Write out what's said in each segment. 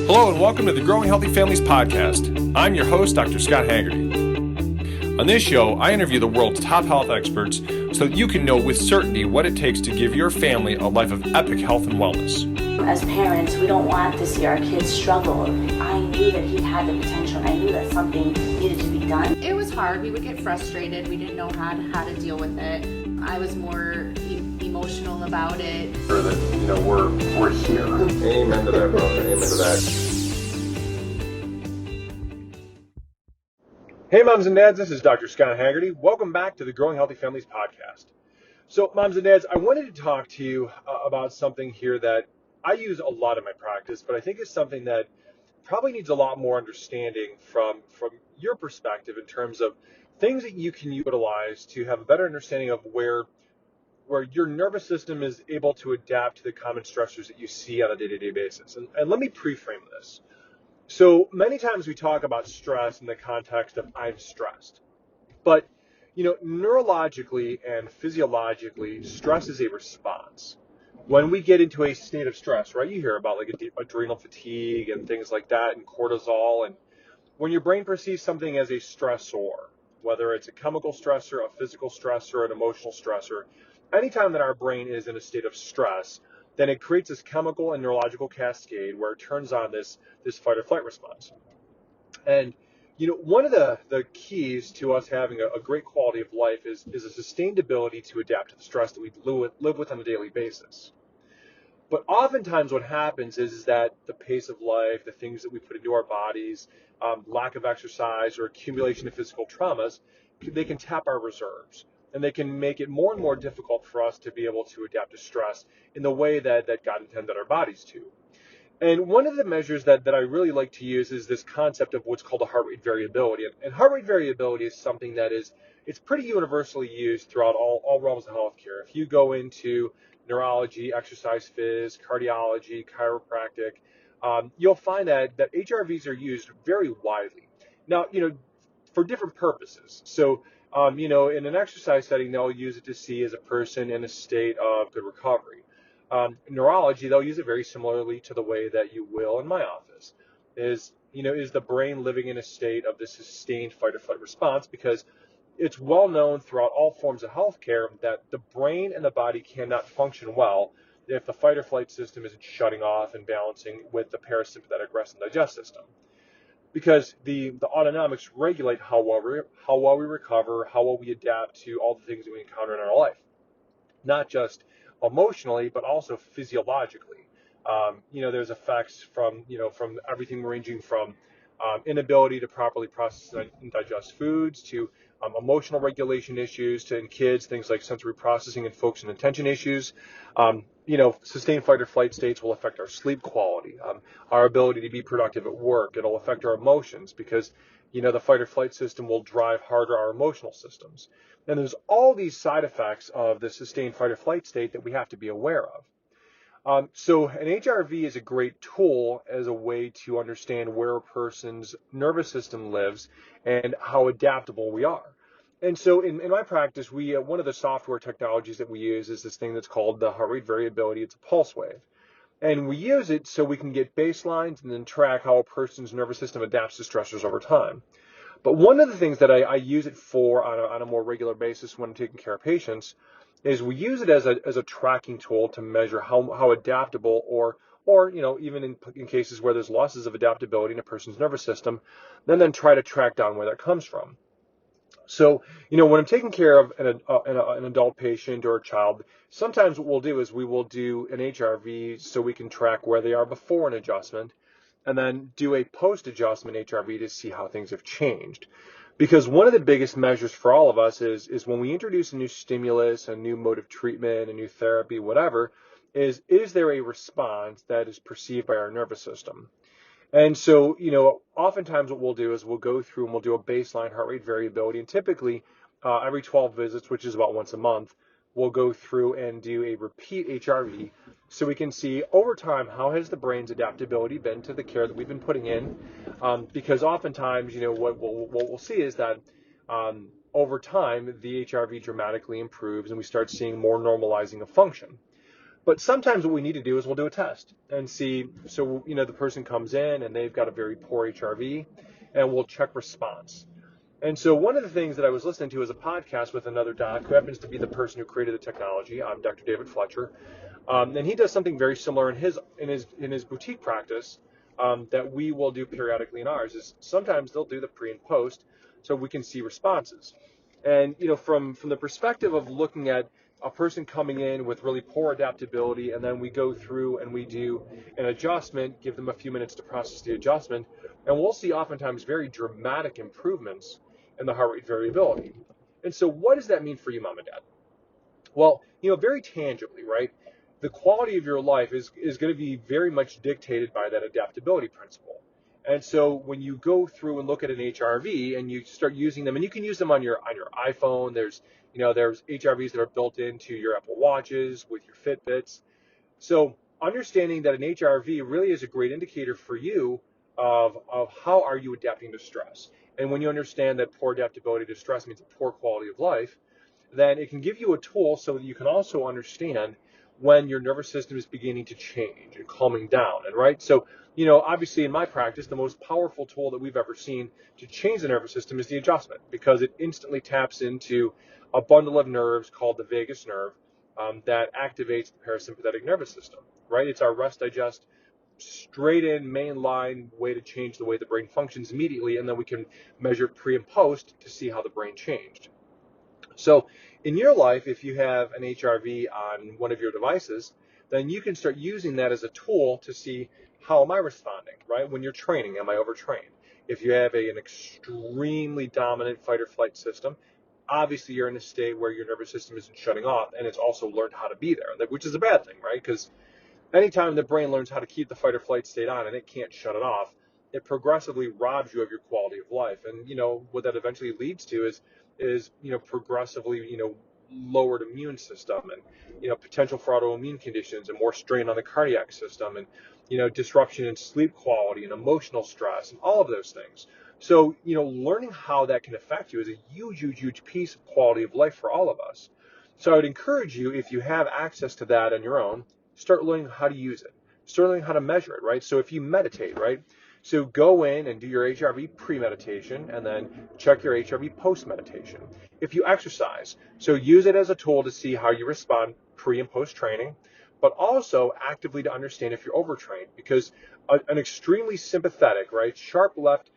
Hello and welcome to the Growing Healthy Families podcast. I'm your host, Dr. Scott Haggerty. On this show, I interview the world's top health experts so that you can know with certainty what it takes to give your family a life of epic health and wellness. As parents, we don't want to see our kids struggle. I knew that he had the potential, and I knew that something needed to be done. It was hard. We would get frustrated. We didn't know how to deal with it. I was more emotional about it. Sure that, we're here. Amen to that, brother. Amen to that. Hey, moms and dads, this is Dr. Scott Haggerty. Welcome back to the Growing Healthy Families podcast. So, moms and dads, I wanted to talk to you about something here that I use a lot in my practice, but I think is something that probably needs a lot more understanding from your perspective in terms of things that you can utilize to have a better understanding of where your nervous system is able to adapt to the common stressors that you see on a day-to-day basis. And let me pre-frame this. So many times we talk about stress in the context of I'm stressed. But, neurologically and physiologically, stress is a response. When we get into a state of stress, right, you hear about like adrenal fatigue and things like that and cortisol. And when your brain perceives something as a stressor, whether it's a chemical stressor, a physical stressor, an emotional stressor, anytime that our brain is in a state of stress, then it creates this chemical and neurological cascade where it turns on this fight or flight response. And, one of the keys to us having a great quality of life is a sustained ability to adapt to the stress that we live with on a daily basis. But oftentimes what happens is that the pace of life, the things that we put into our bodies, lack of exercise or accumulation of physical traumas, they can tap our reserves. And they can make it more and more difficult for us to be able to adapt to stress in the way that God intended our bodies to. And one of the measures that I really like to use is this concept of what's called a heart rate variability. And heart rate variability is something that it's pretty universally used throughout all realms of healthcare. If you go into neurology, exercise phys, cardiology, chiropractic, you'll find that HRVs are used very widely. Now, for different purposes. So, in an exercise setting, they'll use it to see as a person in a state of good recovery. Neurology, they'll use it very similarly to the way that you will in my office. Is the brain living in a state of this sustained fight or flight response? Because it's well known throughout all forms of healthcare that the brain and the body cannot function well if the fight or flight system isn't shutting off and balancing with the parasympathetic rest and digest system. Because the autonomics regulate how well we recover, how well we adapt to all the things that we encounter in our life, not just emotionally, but also physiologically. There's effects from everything ranging from inability to properly process and digest foods to emotional regulation issues to in kids things like sensory processing and focus and attention issues. Sustained fight or flight states will affect our sleep quality, our ability to be productive at work. It'll affect our emotions because the fight or flight system will drive harder our emotional systems. And there's all these side effects of the sustained fight or flight state that we have to be aware of. So an HRV is a great tool as a way to understand where a person's nervous system lives and how adaptable we are. And so in my practice, one of the software technologies that we use is this thing that's called the heart rate variability. It's a pulse wave. And we use it so we can get baselines and then track how a person's nervous system adapts to stressors over time. But one of the things that I use it for on a more regular basis when I'm taking care of patients is we use it as a tracking tool to measure how adaptable or even in cases where there's losses of adaptability in a person's nervous system, then try to track down where that comes from. So, when I'm taking care of an adult patient or a child, sometimes what we'll do is we will do an HRV so we can track where they are before an adjustment and then do a post-adjustment HRV to see how things have changed. Because one of the biggest measures for all of us is when we introduce a new stimulus, a new mode of treatment, a new therapy, whatever, is there a response that is perceived by our nervous system? And so, oftentimes what we'll do is we'll go through and we'll do a baseline heart rate variability. And typically, every 12 visits, which is about once a month, we'll go through and do a repeat HRV so we can see over time how has the brain's adaptability been to the care that we've been putting in. Because oftentimes, what we'll see is that over time, the HRV dramatically improves and we start seeing more normalizing of function. But sometimes what we need to do is we'll do a test and see. So, the person comes in and they've got a very poor HRV, and we'll check response. And so one of the things that I was listening to is a podcast with another doc who happens to be the person who created the technology. I'm Dr. David Fletcher, and he does something very similar in his boutique practice that we will do periodically in ours. Is sometimes they'll do the pre and post so we can see responses. And from the perspective of looking at a person coming in with really poor adaptability, and then we go through and we do an adjustment, give them a few minutes to process the adjustment, and we'll see oftentimes very dramatic improvements in the heart rate variability. And so what does that mean for you, mom and dad? Well, very tangibly, right? The quality of your life is going to be very much dictated by that adaptability principle. And so when you go through and look at an HRV and you start using them, and you can use them on your iPhone, there's HRVs that are built into your Apple Watches with your Fitbits. So understanding that an HRV really is a great indicator for you of how are you adapting to stress. And when you understand that poor adaptability to stress means a poor quality of life, then it can give you a tool so that you can also understand when your nervous system is beginning to change and calming down. And right, so obviously in my practice, the most powerful tool that we've ever seen to change the nervous system is the adjustment, because it instantly taps into a bundle of nerves called the vagus nerve that activates the parasympathetic nervous system. Right, it's our rest, digest, straight in main line way to change the way the brain functions immediately, and then we can measure pre and post to see how the brain changed. So in your life, if you have an HRV on one of your devices, then you can start using that as a tool to see, how am I responding, right? When you're training, am I overtrained? If you have an extremely dominant fight or flight system, obviously you're in a state where your nervous system isn't shutting off, and it's also learned how to be there, which is a bad thing, right? Because anytime the brain learns how to keep the fight or flight state on and it can't shut it off, it progressively robs you of your quality of life. And what that eventually leads to is progressively lowered immune system, and potential for autoimmune conditions and more strain on the cardiac system, and disruption in sleep quality and emotional stress and all of those things. So learning how that can affect you is a huge piece of quality of life for all of us. So I would encourage you, if you have access to that on your own, start learning how to use it. Start learning how to measure it, right? So if you meditate, right? So go in and do your HRV pre-meditation and then check your HRV post-meditation. If you exercise, so use it as a tool to see how you respond pre and post training, but also actively to understand if you're overtrained, because an extremely sympathetic, right, sharp left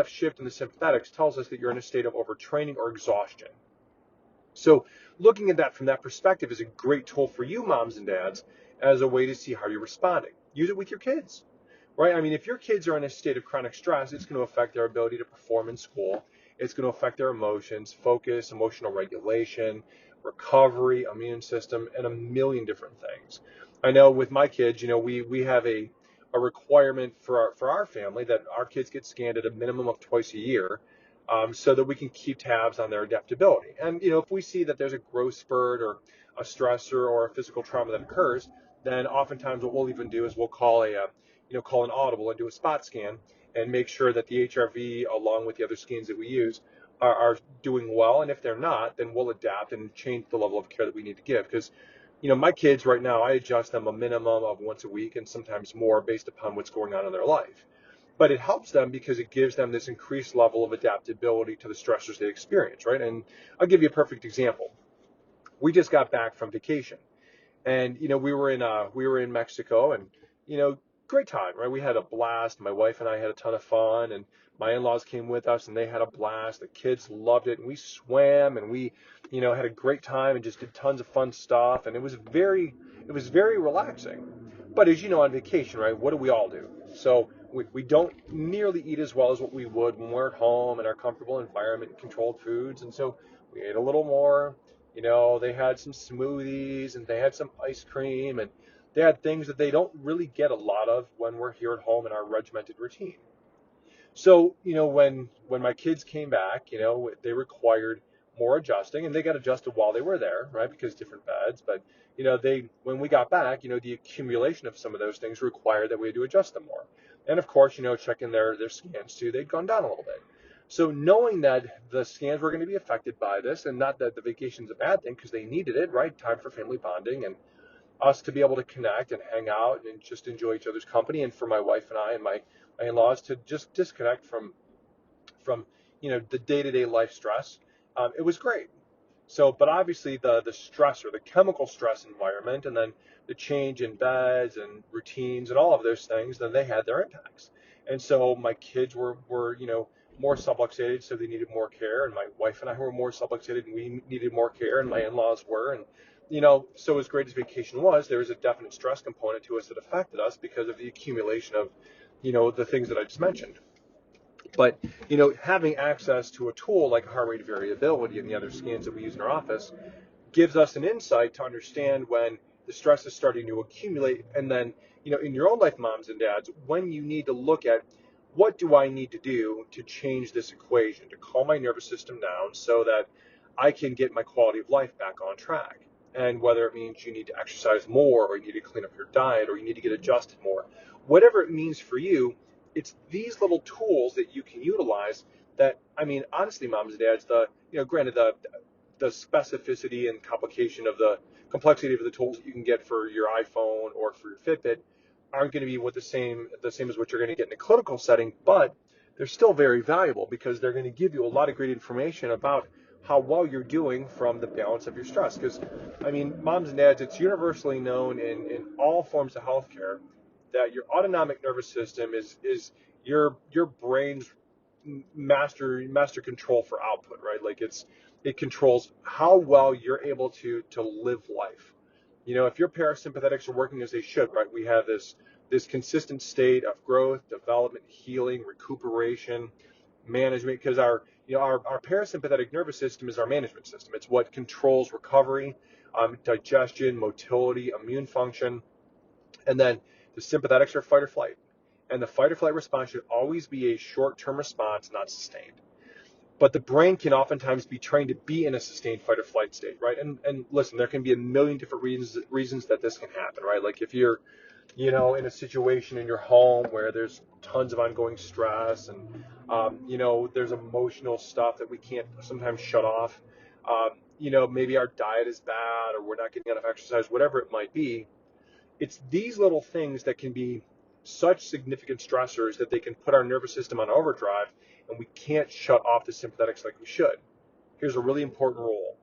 shift in the sympathetics tells us that you're in a state of overtraining or exhaustion. So looking at that from that perspective is a great tool for you, moms and dads, as a way to see how you're responding. Use it with your kids, right? I mean, if your kids are in a state of chronic stress, it's going to affect their ability to perform in school. It's going to affect their emotions, focus, emotional regulation, recovery, immune system, and a million different things. I know with my kids, we have a requirement for our family that our kids get scanned at a minimum of twice a year, so that we can keep tabs on their adaptability. And if we see that there's a growth spurt or a stressor or a physical trauma that occurs, then oftentimes what we'll even do is we'll call call an audible and do a spot scan and make sure that the HRV, along with the other scans that we use, are doing well. And if they're not, then we'll adapt and change the level of care that we need to give. Because my kids right now, I adjust them a minimum of once a week and sometimes more based upon what's going on in their life. But it helps them because it gives them this increased level of adaptability to the stressors they experience, right? And I'll give you a perfect example. We just got back from vacation, and we were in Mexico, and great time, right? We had a blast. My wife and I had a ton of fun, and my in-laws came with us, and they had a blast. The kids loved it, and we swam, and we had a great time and just did tons of fun stuff, and it was very relaxing. But as you know, on vacation, right, what do we all do? So we don't nearly eat as well as what we would when we're at home in our comfortable environment and controlled foods. And so we ate a little more. They had some smoothies and they had some ice cream, and they had things that they don't really get a lot of when we're here at home in our regimented routine. So, when my kids came back, they required more adjusting, and they got adjusted while they were there, right? Because different beds. But, when we got back, the accumulation of some of those things required that we had to adjust them more. And of course, checking their scans too, they'd gone down a little bit. So knowing that the scans were going to be affected by this, and not that the vacation's a bad thing because they needed it, right? Time for family bonding, and us to be able to connect and hang out and just enjoy each other's company, and for my wife and I and my in-laws to just disconnect from the day-to-day life stress. It was great. So, but obviously the stress or the chemical stress environment, and then the change in beds and routines and all of those things, then they had their impacts. And so my kids were more subluxated, so they needed more care, and my wife and I were more subluxated, and we needed more care, and my in-laws were, and so as great as vacation was, there was a definite stress component to us that affected us because of the accumulation of the things that I just mentioned. But having access to a tool like heart rate variability and the other scans that we use in our office gives us an insight to understand when the stress is starting to accumulate, and then in your own life, moms and dads, when you need to look at what do I need to do to change this equation, to calm my nervous system down so that I can get my quality of life back on track. And whether it means you need to exercise more, or you need to clean up your diet, or you need to get adjusted more, whatever it means for you, it's these little tools that you can utilize that, I mean, honestly, moms and dads, granted, the specificity and complexity of the tools that you can get for your iPhone or for your Fitbit aren't going to be the same as what you're going to get in a clinical setting, but they're still very valuable because they're going to give you a lot of great information about how well you're doing from the balance of your stress. Because, I mean, moms and dads, it's universally known in all forms of healthcare that your autonomic nervous system is your brain's master control for output, right? Like it controls how well you're able to live life. If your parasympathetics are working as they should, right? We have this consistent state of growth, development, healing, recuperation, management, because our parasympathetic nervous system is our management system. It's what controls recovery, digestion, motility, immune function, and then the sympathetics are fight or flight. And the fight or flight response should always be a short-term response, not sustained. But the brain can oftentimes be trained to be in a sustained fight or flight state, right? And listen, there can be a million different reasons that this can happen, right? Like if you're, in a situation in your home where there's tons of ongoing stress, and there's emotional stuff that we can't sometimes shut off. Maybe our diet is bad, or we're not getting enough exercise, whatever it might be. It's these little things that can be such significant stressors that they can put our nervous system on overdrive, and we can't shut off the sympathetics like we should. Here's a really important rule.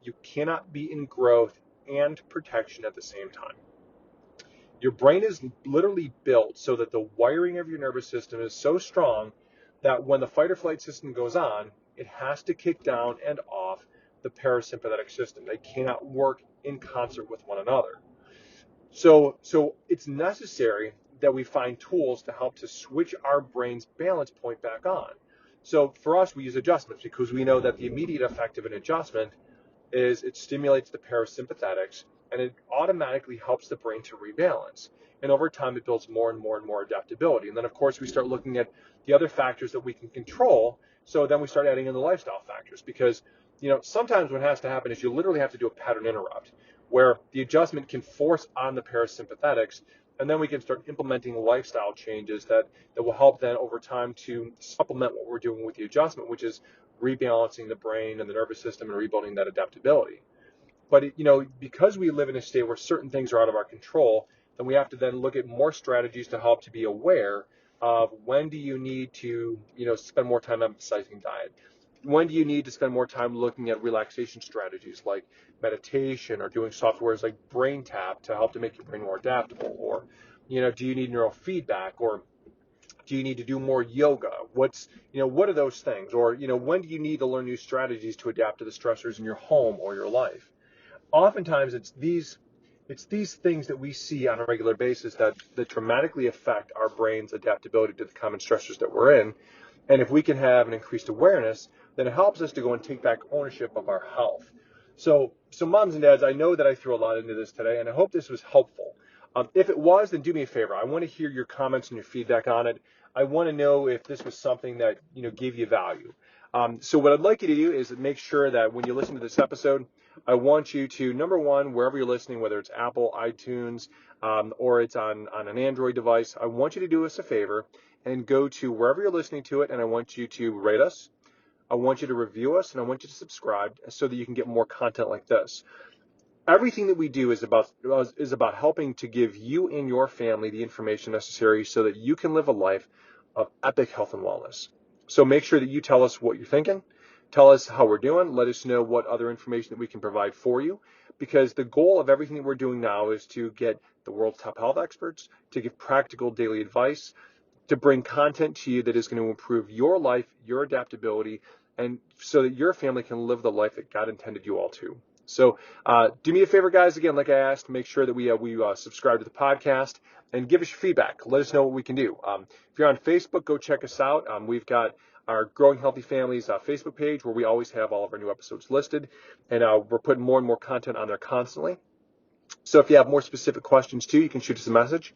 You cannot be in growth and protection at the same time. Your brain is literally built so that the wiring of your nervous system is so strong that when the fight or flight system goes on, it has to kick down and off the parasympathetic system. They cannot work in concert with one another. So it's necessary that we find tools to help to switch our brain's balance point back on. So for us, we use adjustments because we know that the immediate effect of an adjustment is it stimulates the parasympathetics, and it automatically helps the brain to rebalance. And over time, it builds more and more and more adaptability. And then, of course, we start looking at the other factors that we can control. So then we start adding in the lifestyle factors because, sometimes what has to happen is you literally have to do a pattern interrupt where the adjustment can force on the parasympathetics, and then we can start implementing lifestyle changes that will help then over time to supplement what we're doing with the adjustment, which is rebalancing the brain and the nervous system and rebuilding that adaptability. But because we live in a state where certain things are out of our control, then we have to then look at more strategies to help to be aware of when do you need to spend more time emphasizing diet. When do you need to spend more time looking at relaxation strategies like meditation, or doing softwares like Brain Tap to help to make your brain more adaptable? Or, do you need neurofeedback, or do you need to do more yoga? What are those things? Or, when do you need to learn new strategies to adapt to the stressors in your home or your life? Oftentimes it's these things that we see on a regular basis that dramatically affect our brain's adaptability to the common stressors that we're in. And if we can have an increased awareness, then it helps us to go and take back ownership of our health. So moms and dads, I know that I threw a lot into this today, and I hope this was helpful. If it was, then do me a favor. I want to hear your comments and your feedback on it. I want to know if this was something that gave you value. So what I'd like you to do is make sure that when you listen to this episode, I want you to, number one, wherever you're listening, whether it's Apple, iTunes, or it's on an Android device, I want you to do us a favor and go to wherever you're listening to it, and I want you to rate us. I want you to review us, and I want you to subscribe so that you can get more content like this. everything that we do is about helping to give you and your family the information necessary so that you can live a life of epic health and wellness. So make sure that you tell us what you're thinking, tell us how we're doing, let us know what other information that we can provide for you, because the goal of everything that we're doing now is to get the world's top health experts, to give practical daily advice, to bring content to you that is going to improve your life, your adaptability, and so that your family can live the life that God intended you all to. So do me a favor, guys. Again, like I asked, make sure that we subscribe to the podcast and give us your feedback. Let us know what we can do. If you're on Facebook, go check us out. We've got our Growing Healthy Families Facebook page where we always have all of our new episodes listed, and we're putting more and more content on there constantly. So if you have more specific questions too, you can shoot us a message.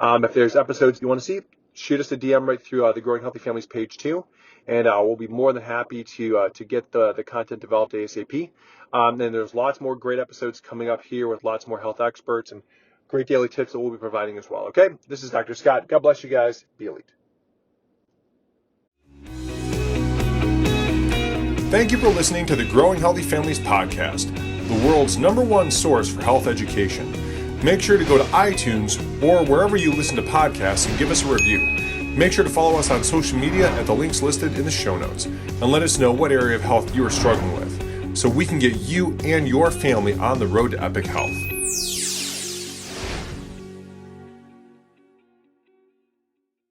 If there's episodes you want to see, shoot us a DM right through the Growing Healthy Families page too, and we'll be more than happy to get the content developed ASAP. And there's lots more great episodes coming up here with lots more health experts and great daily tips that we'll be providing as well. Okay, this is Dr. Scott. God bless you guys. Be elite. Thank you for listening to the Growing Healthy Families podcast, the world's #1 source for health education. Make sure to go to iTunes or wherever you listen to podcasts and give us a review. Make sure to follow us on social media at the links listed in the show notes, and let us know what area of health you are struggling with, so we can get you and your family on the road to epic health.